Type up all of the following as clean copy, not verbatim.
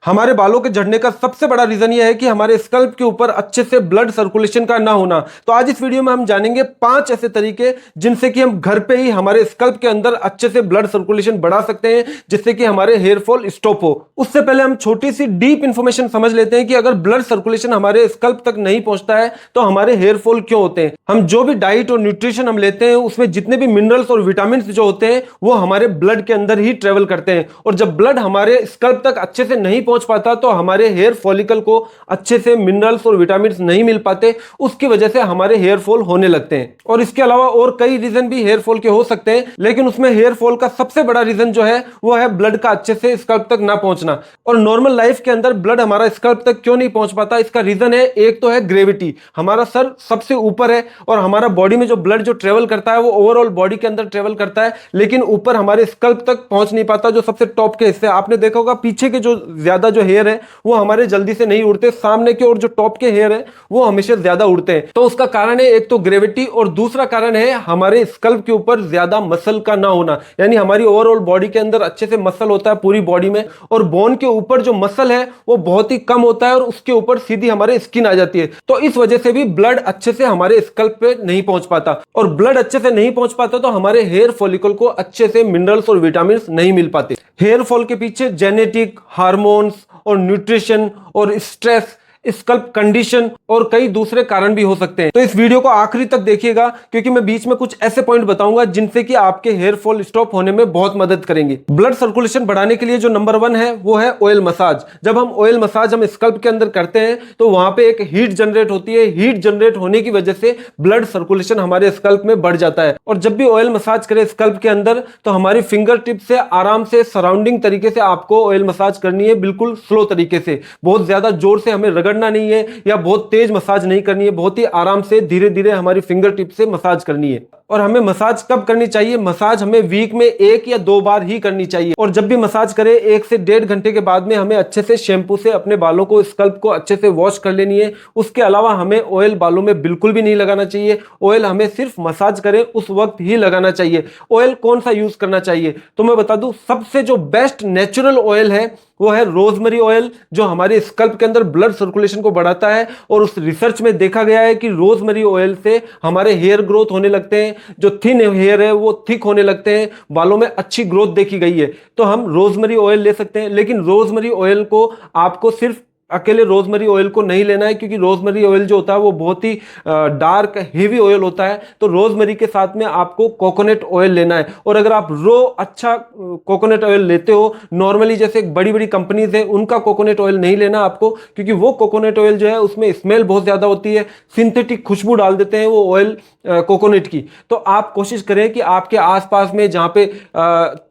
हमारे बालों के झड़ने का सबसे बड़ा रीजन यह है कि हमारे स्कल्प के ऊपर अच्छे से ब्लड सर्कुलेशन का ना होना। तो आज इस वीडियो में हम जानेंगे 5 ऐसे तरीके जिनसे कि हम घर पे ही हमारे स्कल्प के अंदर अच्छे से ब्लड सर्कुलेशन बढ़ा सकते हैं, जिससे कि हमारे हेयर फॉल स्टॉप हो। उससे पहले हम छोटी सी डीप इंफॉर्मेशन समझ लेते हैं कि अगर ब्लड सर्कुलेशन हमारे स्कल्प तक नहीं पहुंचता है तो हमारे हेयर फॉल क्यों होते हैं। हम जो भी डाइट और न्यूट्रिशन हम लेते हैं उसमें जितने भी मिनरल्स और विटामिन जो होते हैं वो हमारे ब्लड के अंदर ही ट्रेवल करते हैं, और जब ब्लड हमारे स्कल्प तक अच्छे से नहीं पहुंच पाता तो हमारे हेयर फॉलिकल को अच्छे से मिनरल्स और विटामिन नहीं मिल पाते, उसकी वजह से हमारे हेयर फॉल होने लगते हैं। और इसके अलावा और कई रीजन भी हेयर फॉल के हो सकते हैं, लेकिन उसमें हेयर फॉल का सबसे बड़ा रीजन जो है वो है ब्लड का अच्छे से स्कल्प तक ना पहुंचना। और नॉर्मल लाइफ के अंदर ब्लड हमारा स्कल्प तक क्यों नहीं पहुंच पाता, इसका रीजन है एक तो है ग्रेविटी। हमारा सर सबसे ऊपर है और हमारा बॉडी में जो ब्लड जो ट्रेवल करता है वो ओवरऑल बॉडी के अंदर ट्रेवल करता है, लेकिन ऊपर हमारे स्कल्प तक पहुंच नहीं पाता। जो सबसे टॉप के हिस्से आपने देखा होगा, पीछे के जो ज्यादा जो हेयर है वो हमारे जल्दी से नहीं उड़ते, सामने के और जो टॉप के हेयर है वो हमेशा ज्यादा उड़ते हैं। तो उसका कारण है एक तो ग्रेविटी, और दूसरा कारण है हमारे स्कल्प के ऊपर ज्यादा मसल का ना होना। यानी हमारी ओवरऑल बॉडी के अंदर अच्छे से मसल होता है पूरी बॉडी में, और बोन के ऊपर जो मसल है वो बहुत ही कम होता है और उसके ऊपर सीधी हमारे स्किन आ जाती है। तो इस वजह से भी ब्लड अच्छे से हमारे स्कल्प पे नहीं पहुंच पाता, और ब्लड अच्छे से नहीं पहुंच पाता तो हमारे हेयर फॉलिकल को अच्छे से मिनरल्स और विटामिन नहीं मिल पाते। हेयर फॉल के पीछे जेनेटिक, हार्मोन्स और न्यूट्रिशन और स्ट्रेस, स्कल्प कंडीशन और कई दूसरे कारण भी हो सकते हैं। तो इस वीडियो को आखिरी तक देखिएगा, क्योंकि मैं बीच में कुछ ऐसे पॉइंट बताऊंगा जिनसे कि आपके हेयर फॉल स्टॉप होने में बहुत मदद करेंगे। ब्लड सर्कुलेशन बढ़ाने के लिए जो नंबर 1 है वो है ऑयल मसाज। जब हम ऑयल मसाज हम स्कल्प के अंदर करते हैं तो वहां पे एक हीट जनरेट होती है। हीट जनरेट होने की वजह से ब्लड सर्कुलेशन हमारे स्कल्प में बढ़ जाता है। और जब भी ऑयल मसाज करें स्कल्प के अंदर तो हमारी फिंगर टिप से आराम से सराउंडिंग तरीके से आपको ऑयल मसाज करनी है, बिल्कुल स्लो तरीके से। बहुत ज्यादा जोर से हमें रगड़ना नहीं है या बहुत तेज मसाज नहीं करनी है, बहुत ही आराम से धीरे धीरे हमारी फिंगर टिप से मसाज करनी है। और हमें मसाज कब करनी चाहिए? मसाज हमें वीक में 1 या 2 बार ही करनी चाहिए। और जब भी मसाज करें 1 से 1.5 घंटे के बाद में हमें अच्छे से शैम्पू से अपने बालों को, स्कल्प को अच्छे से वॉश कर लेनी है। उसके अलावा हमें ऑयल बालों में बिल्कुल भी नहीं लगाना चाहिए। ऑयल हमें सिर्फ मसाज करें उस वक्त ही लगाना चाहिए। ऑयल कौन सा यूज करना चाहिए तो मैं बता दूं, सबसे जो बेस्ट नेचुरल ऑयल है वो है रोजमेरी ऑयल, जो हमारे स्कल्प के अंदर ब्लड सर्कुलेशन को बढ़ाता है। और उस रिसर्च में देखा गया है कि रोजमेरी ऑयल से हमारे हेयर ग्रोथ होने लगते हैं, जो थिन हेयर है वो थिक होने लगते हैं, बालों में अच्छी ग्रोथ देखी गई है। तो हम रोजमेरी ऑयल ले सकते हैं, लेकिन रोजमेरी ऑयल को आपको सिर्फ अकेले रोजमेरी ऑयल को नहीं लेना है, क्योंकि रोजमेरी ऑयल जो होता है वो बहुत ही डार्क हेवी ऑयल होता है। तो रोजमेरी के साथ में आपको कोकोनट ऑयल लेना है। और अगर आप रो अच्छा कोकोनट ऑयल लेते हो, नॉर्मली जैसे बड़ी बड़ी कंपनीज है उनका कोकोनट ऑयल नहीं लेना आपको, क्योंकि वो कोकोनट ऑयल जो है उसमें स्मेल बहुत ज्यादा होती है, सिंथेटिक खुशबू डाल देते हैं वो ऑयल कोकोनट की। तो आप कोशिश करें कि आपके आसपास में जहां पे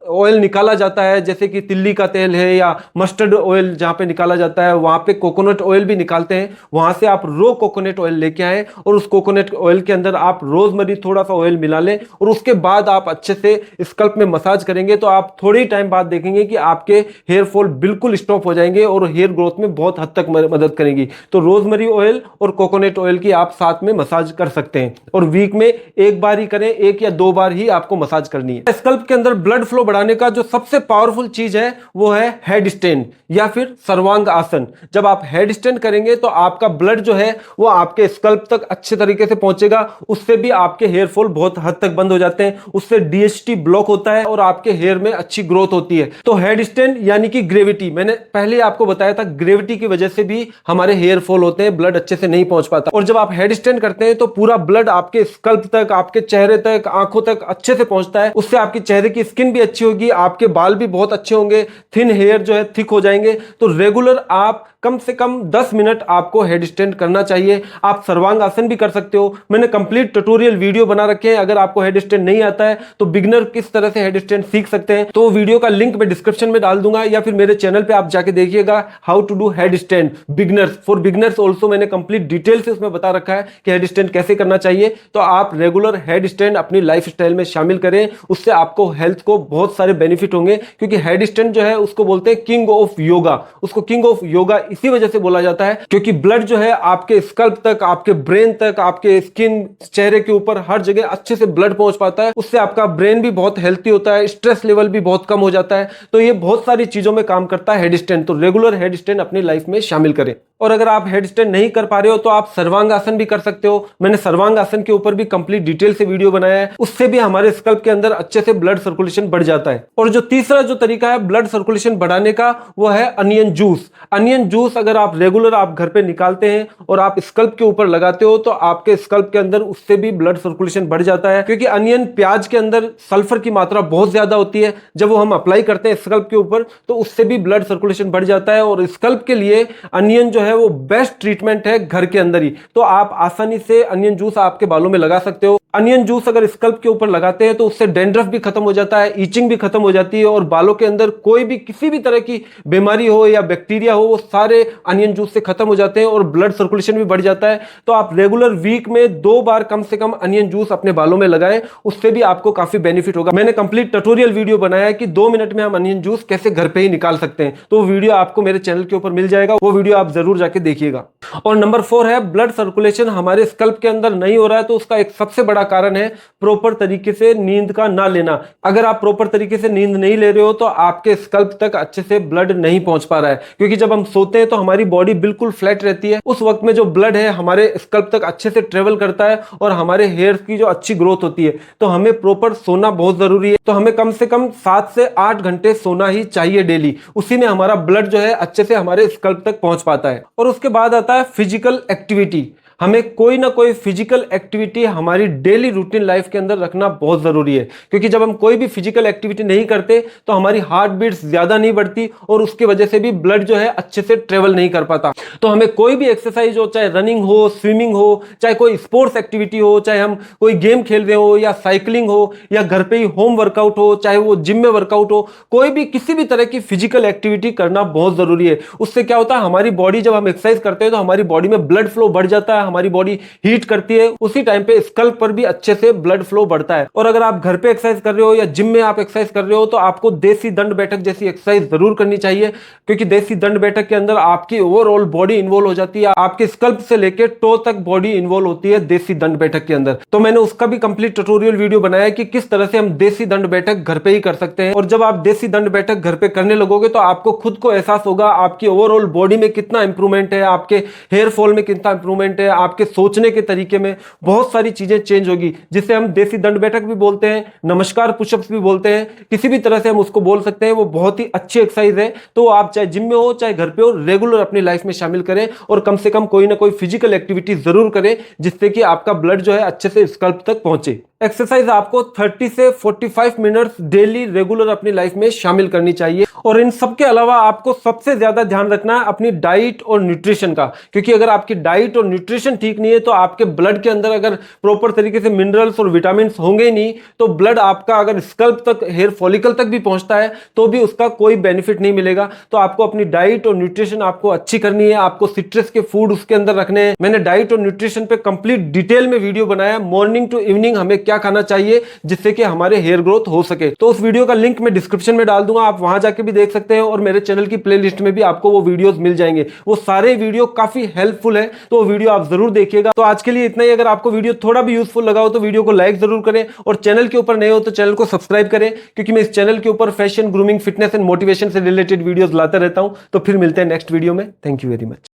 ऑयल निकाला जाता है, जैसे कि तिल्ली का तेल है या मस्टर्ड ऑयल जहां पे निकाला जाता है, वहां पे कोकोनट ऑयल भी निकालते हैं, वहां से आप रो कोकोनट ऑयल लेके आए और उस कोकोनट ऑयल के अंदर आप रोजमेरी थोड़ा सा ऑयल मिला लें, और उसके बाद आप अच्छे से स्कल्प में मसाज करेंगे तो आप थोड़ी टाइम बाद देखेंगे कि आपके हेयर फॉल बिल्कुल स्टॉप हो जाएंगे और हेयर ग्रोथ में बहुत हद तक मदद करेंगी। तो रोजमेरी ऑयल और कोकोनट ऑयल की आप साथ में मसाज कर सकते हैं, और वीक में 1 बार ही करें, 1 या 2 बार ही आपको मसाज करनी है। स्कल्प के अंदर ब्लड फ्लो बढ़ाने का जो सबसे पावरफुल चीज है वो है हेड स्टैंड या फिर सर्वांग आसन। जब आप हेड स्टैंड करेंगे तो आपका ब्लड जो है वो आपके स्कल्प तक अच्छे तरीके से पहुंचेगा, उससे भी आपके हेयर फॉल बहुत हद तक बंद हो जाते हैं, उससे डीएचटी ब्लॉक होता है और आपके हेयर में अच्छी ग्रोथ होती है। तो हेड स्टैंड यानी कि ग्रेविटी, मैंने पहले आपको बताया था, ग्रेविटी की वजह से भी हमारे हेयर फॉल होते हैं, ब्लड अच्छे से नहीं पहुंच पाता। और जब आप हेड स्टैंड करते हैं तो पूरा ब्लड आपके स्कल्प तक, आपके चेहरे तक, आंखों तक अच्छे से पहुंचता है। उससे आपके चेहरे की स्किन भी अच्छी होगी, आपके बाल भी बहुत अच्छे होंगे, थिन हेयर जो है थिक हो जाएंगे। तो रेगुलर आप कम से कम 10 मिनट आपको हेड स्टैंड करना चाहिए। आप सर्वांग आसन भी कर सकते हो, मैंने कंप्लीट ट्यूटोरियल वीडियो बना रखे हैं। अगर आपको हेड स्टैंड नहीं आता है तो बिगिनर किस तरह से हेड स्टैंड सीख सकते हैं, तो वीडियो का लिंक मैं डिस्क्रिप्शन में डाल दूंगा, या फिर मेरे चैनल पे आप जाके देखिएगा, how to do head stand beginners, for beginners also. मैंने कंप्लीट डिटेल से उसमें बता रखा है कि हेड स्टैंड कैसे करना चाहिए। तो आप रेगुलर हेड स्टैंड अपनी लाइफ स्टाइल में शामिल करें, उससे आपको हेल्थ को बहुत सारे बेनिफिट होंगे। क्योंकि हेड स्टैंड जो है उसको बोलते हैं किंग ऑफ योगा, उसको किंग ऑफ योगा इसी वजह से बोला जाता है क्योंकि ब्लड जो है आपके स्कल्प तक, आपके ब्रेन तक, आपके स्किन, चेहरे के ऊपर हर जगह अच्छे से ब्लड पहुंच पाता है। उससे आपका ब्रेन भी बहुत हेल्थी होता है, स्ट्रेस लेवल भी बहुत कम हो जाता है। तो ये बहुत सारी चीजों में काम करता है हेड स्टैंड। तो रेगुलर हेड स्टैंड अपनी लाइफ में शामिल करें। और अगर आप हेड स्टैंड नहीं कर पा रहे हो तो आप सर्वांग आसन भी कर सकते हो। मैंने सर्वांग आसन के ऊपर भी कंप्लीट डिटेल से वीडियो बनाया है, उससे भी हमारे स्कल्प के अंदर अच्छे से ब्लड सर्कुलेशन बढ़ जाता है। और जो तीसरा जो तरीका है ब्लड सर्कुलेशन बढ़ाने का, वो है अनियन जूस। अनियन जूस अगर आप रेगुलर आप घर पे निकालते हैं और आप स्कल्प के ऊपर लगाते हो तो आपके स्कल्प के अंदर उससे भी ब्लड सर्कुलेशन बढ़ जाता है। क्योंकि अनियन, प्याज के अंदर सल्फर की मात्रा बहुत ज्यादा होती है, जब वो हम अप्लाई करते हैं स्कल्प के ऊपर तो उससे भी ब्लड सर्कुलेशन बढ़ जाता है। और स्कल्प के लिए अनियन जो है वो बेस्ट ट्रीटमेंट है घर के अंदर ही। तो आप आसानी से अनियन जूस आपके बालों में लगा सकते हो। अनियन जूस अगर स्कल्प के ऊपर लगाते हैं तो उससे डैंड्रफ भी खत्म हो जाता है, ईचिंग भी खत्म हो जाती है, और बालों के अंदर कोई भी किसी भी तरह की बीमारी हो या बैक्टीरिया हो वो सारे अनियन जूस से खत्म हो जाते हैं और ब्लड सर्कुलेशन भी बढ़ जाता है। तो आप रेगुलर वीक में 2 बार कम से कम अनियन जूस अपने बालों में लगाएं, उससे भी आपको काफी बेनिफिट होगा। मैंने कंप्लीट ट्यूटोरियल वीडियो बनाया है कि 2 मिनट में हम अनियन जूस कैसे घर पे ही निकाल सकते हैं। तो वीडियो आपको मेरे चैनल के ऊपर मिल जाएगा, वो वीडियो आप जरूर जाके देखिएगा। और नंबर 4 है ब्लड सर्कुलेशन हमारे स्कल्प के अंदर नहीं हो रहा है तो उसका एक सबसे बड़ा कारण है प्रॉपर तरीके से नींद का ना लेना। अगर आप प्रॉपर तरीके से नींद नहीं ले रहे हो तो आपके स्कल्प तक अच्छे से ब्लड नहीं पहुंच पा रहा है। क्योंकि जब हम सोते हैं तो हमारी बॉडी बिल्कुल फ्लैट रहती है, उस वक्त में जो ब्लड है हमारे स्कल्प तक अच्छे से ट्रेवल करता है और हमारे हेयर्स की जो अच्छी ग्रोथ होती है। तो हमें प्रॉपर सोना बहुत जरूरी है। तो हमें कम से कम 7 से 8 घंटे सोना ही चाहिए डेली। उसी में हमारा ब्लड जो है अच्छे से हमारे स्कल्प तक पहुंच पाता है। और उसके बाद आता है फिजिकल एक्टिविटी। हमें कोई ना कोई फिजिकल एक्टिविटी हमारी डेली रूटीन लाइफ के अंदर रखना बहुत जरूरी है। क्योंकि जब हम कोई भी फिजिकल एक्टिविटी नहीं करते तो हमारी हार्ट बीट्स ज्यादा नहीं बढ़ती और उसकी वजह से भी ब्लड जो है अच्छे से ट्रेवल नहीं कर पाता। तो हमें कोई भी एक्सरसाइज हो, चाहे रनिंग हो, स्विमिंग हो, चाहे कोई स्पोर्ट्स एक्टिविटी हो, चाहे हम कोई गेम खेल रहे हो या साइकिलिंग हो या घर पे ही होम वर्कआउट हो, चाहे वो जिम में वर्कआउट हो, कोई भी किसी भी तरह की फिजिकल एक्टिविटी करना बहुत जरूरी है। उससे क्या होता है, हमारी बॉडी जब हम एक्सरसाइज करते हैं तो हमारी बॉडी में ब्लड फ्लो बढ़ जाता है, हमारी बॉडी हीट करती है, उसी टाइम पे स्कल्प पर भी अच्छे से ब्लड फ्लो बढ़ता है। और अगर आप घर पे एक्सरसाइज कर रहे हो या जिम में आप एक्सरसाइज कर रहे हो तो आपको देसी दंड बैठक जैसी एक्सरसाइज जरूर करनी चाहिए। क्योंकि देसी दंड बैठक के अंदर आपकी ओवरऑल बॉडी इन्वॉल्व हो जाती है, आपके स्कल्प से लेकर टो तक बॉडी इन्वॉल्व होती है देसी दंड बैठक के अंदर। तो मैंने उसका भी कंप्लीट ट्यूटोरियल वीडियो बनाया कि किस तरह से हम देसी दंड बैठक घर पे ही कर सकते हैं। और जब आप देसी दंड बैठक घर पे करने लगोगे तो आपको खुद को एहसास होगा आपकी ओवरऑल बॉडी में कितना इंप्रूवमेंट है, आपके हेयर फॉल में कितना इंप्रूवमेंट है, आपके सोचने के तरीके में बहुत सारी चीजें चेंज होगी, जिसे हम देसी दंड बैठक भी बोलते हैं, नमस्कार पुशअप्स भी बोलते हैं, किसी भी तरह से हम उसको बोल सकते हैं। वो बहुत ही अच्छी एक्सरसाइज है। तो आप चाहे जिम में हो चाहे घर पे हो, रेगुलर अपनी लाइफ में शामिल करें और कम से कम कोई ना कोई फिजिकल एक्टिविटी जरूर करें जिससे कि आपका ब्लड जो है अच्छे से स्कल्प तक पहुंचे। एक्सरसाइज आपको 30 से 45 मिनट्स डेली रेगुलर अपनी लाइफ में शामिल करनी चाहिए। और इन सब के अलावा आपको सबसे ज्यादा ध्यान रखना है अपनी डाइट और न्यूट्रिशन का। क्योंकि अगर आपकी डाइट और न्यूट्रिशन ठीक नहीं है तो आपके ब्लड के अंदर अगर प्रॉपर तरीके से मिनरल्स और विटामिन होंगे ही नहीं तो ब्लड आपका अगर स्कल्प तक, हेयर फॉलिकल तक भी पहुंचता है तो भी उसका कोई बेनिफिट नहीं मिलेगा। तो आपको अपनी डाइट और न्यूट्रिशन आपको अच्छी करनी है, आपको सिट्रस के फूड उसके अंदर रखने हैं। मैंने डाइट और न्यूट्रिशन पे कंप्लीट डिटेल में वीडियो बनाया, मॉर्निंग टू इवनिंग हमें क्या खाना चाहिए जिससे कि हमारे हेयर ग्रोथ हो सके। तो उस वीडियो का लिंक मैं डिस्क्रिप्शन में डाल दूंगा, आप वहां जाके भी देख सकते हैं। और मेरे चैनल की प्लेलिस्ट में भी आपको वो वीडियोस मिल जाएंगे, वो सारे वीडियो काफी हेल्पफुल है, तो वीडियो आप जरूर देखिएगा। तो आज के लिए इतना ही। अगर आपको वीडियो थोड़ा भी यूजफुल लगा हो तो वीडियो को लाइक जरूर करें और चैनल के ऊपर नए हो तो चैनल को सब्सक्राइब करें, क्योंकि मैं इस चैनल के ऊपर fashion, grooming, fitness and motivation से रिलेटेड वीडियोस लाता रहता हूं। तो फिर मिलते हैं नेक्स्ट वीडियो में। Thank you very much.